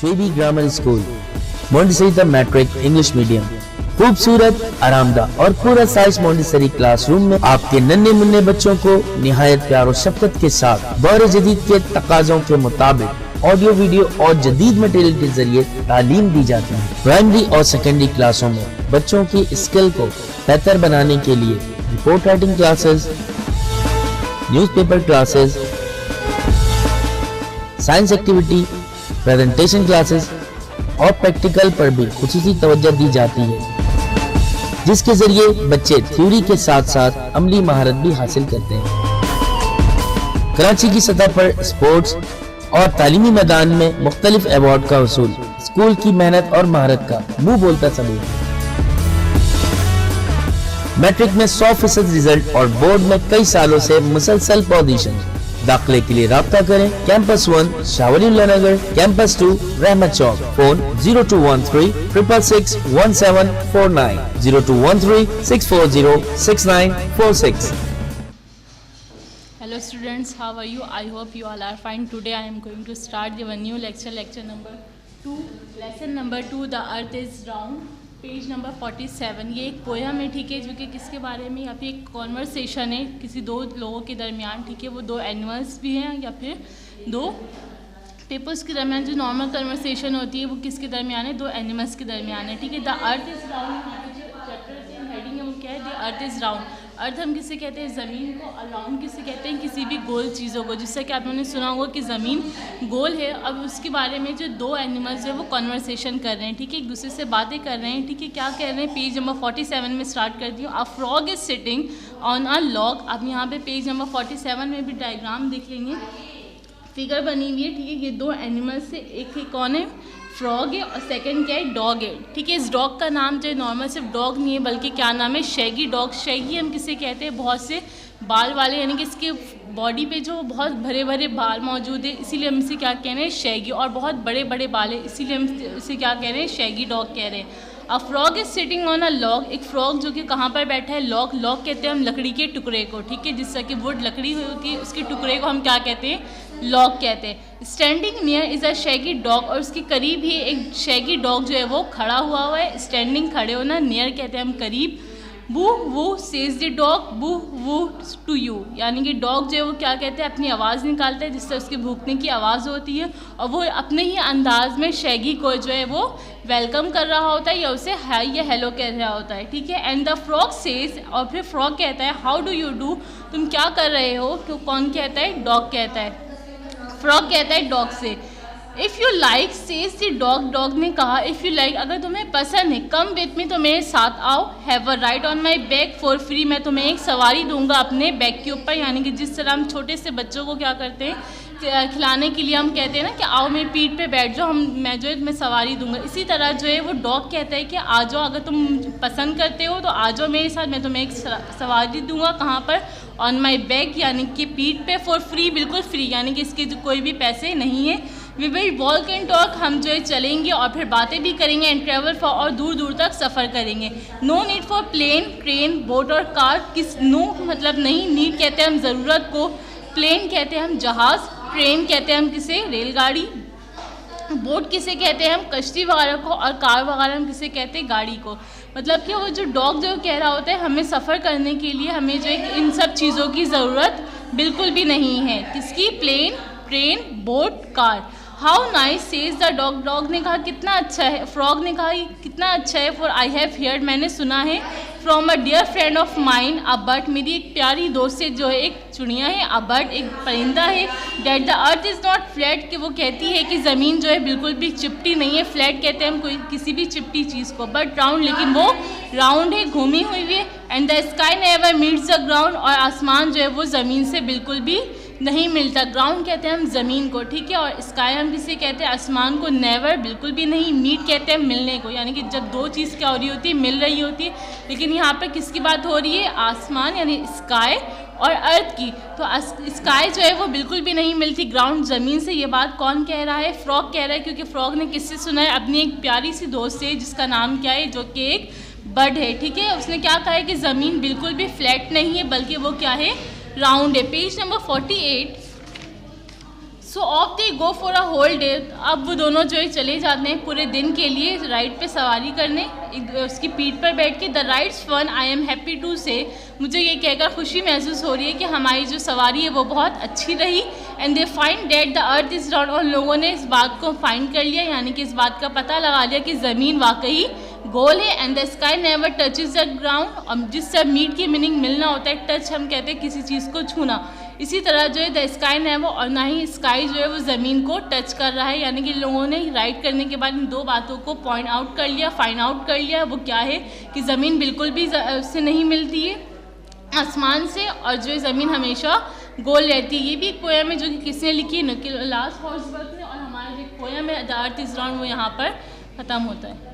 श्वेबी grammar school, Montessori matric English medium. खूबसूरत, आरामदाह और पूरा साइज मोंटेसरी क्लासरूम में आपके नन्हे मुन्ने बच्चों को निहायत प्यार और शफ़क़त के साथ दौर जदीद के तकाज़ों के मुताबिक ऑडियो, वीडियो और जदीद मटेरियल के जरिए तालीम दी जाती है। प्राइमरी और सेकेंडरी क्लासों में बच्चों की स्किल को बेहतर बनाने के लिए report writing classes, newspaper classes, science activity, presentation classes और प्रैक्टिकल पर भी खुसूसी तवज्जो दी जाती है, जिसके जरिए बच्चे थ्योरी के साथ साथ अमली महारत भी हासिल करते हैं। कराची की सतह पर स्पोर्ट्स और तालीमी मैदान में मुख्तलिफ अवार्ड का वसूल स्कूल की मेहनत और महारत का मुंह बोलता सबूत है। मैट्रिक में 100% रिजल्ट और बोर्ड में कई सालों से मुसलसल पोजीशन। दाखिले के लिए राब्ता करें कैंपस 1 शावलीउल्लाह नगर, कैंपस 2 रहमत चौक। Phone 0213 666 1749, 0213 640 6946। Hello students, how are you? I hope you all are fine. Today I am going to start your new lecture number 2, lesson number 2, the earth is round, page number 47। ये एक poem है, ठीक है, जो कि किसके बारे में, या फिर एक कॉन्वर्सेशन है किसी दो लोगों के दरमियान, ठीक है, वो दो एनिमल्स भी हैं या फिर दो पीपल्स के दरमियान। जो नॉर्मल कन्वर्सेशन होती है वो किसके दरमियान है, दो एनिमल्स के दरमियान है, ठीक है। द अर्थ इज़ राउंड, जो चैप्टर की हेडिंग है वो क्या है, द अर्थ इज़ राउंड। अर्थ हम किसे कहते हैं, ज़मीन को। अराउंड किसे कहते हैं, किसी भी गोल चीज़ों को, जिससे कि आपने सुना होगा कि ज़मीन गोल है। अब उसके बारे में जो दो एनिमल्स है वो कन्वर्सेशन कर रहे हैं, ठीक है, एक दूसरे से बातें कर रहे हैं, ठीक है। क्या कह रहे हैं, पेज नंबर 47 में स्टार्ट करती हूँ। A frog is sitting on a log. अब यहाँ पे पेज नंबर 47 में भी डायग्राम देख लेंगे, फिगर बनी हुई है, ठीक है। ये दो एनिमल्स से, एक कौन है, फ्रॉग है, और सेकंड क्या है, डॉग है, ठीक है। इस डॉग का नाम जो है नॉर्मल सिर्फ डॉग नहीं है, बल्कि क्या नाम है, शैगी डॉग। शैगी हम किसे कहते हैं, बहुत से बाल वाले, यानी कि इसके बॉडी पे जो बहुत भरे भरे बाल मौजूद है, इसीलिए हम इसे क्या कह रहे हैं, शैगी। और बहुत बड़े बड़े बाल है, इसीलिए हम इसे क्या कह रहे हैं, शैगी डॉग कह रहे हैं। A frog is sitting on a log. एक फ्रॉग जो कि कहाँ पर बैठा है, लॉग। लॉग कहते हैं हम लकड़ी के टुकड़े को, ठीक है, जिससे कि वुड लकड़ी होती है, उसके टुकड़े को हम क्या कहते हैं, लॉग कहते हैं। Standing near is a Shaggy dog. और उसके करीब ही एक शैगी डॉग जो है वो खड़ा हुआ है। स्टैंडिंग खड़े होना, नियर कहते हैं हम करीब। बू वो सेज द डॉग, बू वो टू यू, यानी कि डॉग जो है वो क्या कहते हैं, अपनी आवाज़ निकालता है, जिससे उसके भूखने की आवाज़ होती है, और वो अपने ही अंदाज में शैगी को जो है वो वेलकम कर रहा होता है, या उसे हाय या हेलो कह रहा होता है, ठीक है। एंड द फ्रॉग सेज, और फिर फ्रॉग कहता है, हाउ डू यू डू, तुम क्या कर रहे हो। क्यों, कौन कहता है, डॉग कहता है। फ्रॉग कहता है डॉग से, if you like says the dog. Dog ने कहा, इफ़ यू लाइक, अगर तुम्हें पसंद है, कम विथ मी, तो मेरे साथ आओ। Have a ride on my back for free, मैं तुम्हें एक सवारी दूंगा अपने बैग के ऊपर। यानी कि जिस तरह हम छोटे से बच्चों को क्या करते हैं, खिलाने के लिए हम कहते हैं ना कि आओ मेरी पीठ पे बैठ जाओ, मैं जो है मैं सवारी दूंगा। इसी तरह जो है वो डॉग कहता है कि आ जाओ, अगर तुम पसंद करते हो तो आ जाओ मेरे साथ, मैं तुम्हें एक सवारी दूंगा। कहाँ पर, ऑन माई बैक, यानी कि पीठ पे, फॉर फ्री, बिल्कुल फ्री, यानी कि इसके जो कोई भी पैसे नहीं है। We will walk and talk, हम जो है चलेंगे और फिर बातें भी करेंगे। एंड ट्रेवल फॉर, और दूर दूर तक सफ़र करेंगे। No need for plane, train, boat और कार। किस, नो मतलब नहीं, नीड कहते हैं हम ज़रूरत को, प्लेन कहते हैं हम जहाज़, ट्रेन कहते हैं हम किसे, रेलगाड़ी, बोट किसे कहते हैं हम कश्ती वगैरह को, और कार वगैरह हम किसे कहते हैं, गाड़ी को। मतलब कि वो जो डॉग जो कह रहा होता है, हमें सफ़र करने के लिए हमें जो है इन सब चीज़ों की ज़रूरत बिल्कुल भी नहीं है। किसकी, plane, train, boat, car. How nice says the dog. Dog ने कहा कितना अच्छा है। फ्रॉग ने कहा कितना अच्छा है। फॉर आई हैव हियर्ड, मैंने सुना है। From a dear friend of mine, a bird, मेरी एक प्यारी दोस्त से जो है एक चुड़िया है, अ बर्ड, एक परिंदा है। That the earth is not flat, कि वो कहती है कि ज़मीन जो है बिल्कुल भी चिपटी नहीं है। फ्लैट कहते हैं हम कोई किसी भी चिपटी चीज़ को, बट राउंड, लेकिन वो राउंड है, घूमी हुई है। And the sky never meets the ground, और आसमान जो है वो ज़मीन से बिल्कुल भी नहीं मिलता। ग्राउंड कहते हैं हम ज़मीन को, ठीक है, और स्काई हम किसे कहते हैं, आसमान को। नेवर, बिल्कुल भी नहीं। मीट कहते हैं मिलने को, यानी कि जब दो चीज़ क्या हो रही होती है, मिल रही होती है। लेकिन यहाँ पर किसकी बात हो रही है, आसमान यानी स्काई और अर्थ की। तो स्काई जो है वो बिल्कुल भी नहीं मिलती ग्राउंड, ज़मीन से। ये बात कौन कह रहा है, फ्रॉग कह रहा है, क्योंकि फ्रॉग ने किससे सुना है, अपनी एक प्यारी सी दोस्त से, जिसका नाम क्या है, जो कि एक बर्ड है, ठीक है। उसने क्या कहा है कि ज़मीन बिल्कुल भी फ्लैट नहीं है, बल्कि वो क्या है, राउंड है। Page number 48। So off they go for a whole day. अब वो दोनों जो है चले जाते हैं पूरे दिन के लिए राइड पे सवारी करने, उसकी पीठ पर बैठ के। The rides fun, I am happy to say, मुझे ये कहकर खुशी महसूस हो रही है कि हमारी जो सवारी है वो बहुत अच्छी रही। And they find that the earth is round, और लोगों ने इस बात को फाइंड कर लिया, यानी कि इस बात का पता लगा लिया कि ज़मीन वाकई गोल है। And the sky never touches the ground, और जिससे मीट की मीनिंग मिलना होता है, टच हम कहते हैं किसी चीज़ को छूना। इसी तरह जो है द स्काई नेवर, और ना ही स्काई जो है वो ज़मीन को टच कर रहा है, यानी कि लोगों ने राइड करने के बाद इन दो बातों को पॉइंट आउट कर लिया, फाइंड आउट कर लिया। वो क्या है कि ज़मीन बिल्कुल भी उससे नहीं मिलती है आसमान से, और जो है ज़मीन हमेशा गोल रहती है। ये भी एक पोयम है जो कि किसने लिखी है, निकोलस हॉर्सवर्थ ने। और हमारा जो पोयम है द अर्थ इज़ राउंड वो यहाँ पर ख़त्म होता है।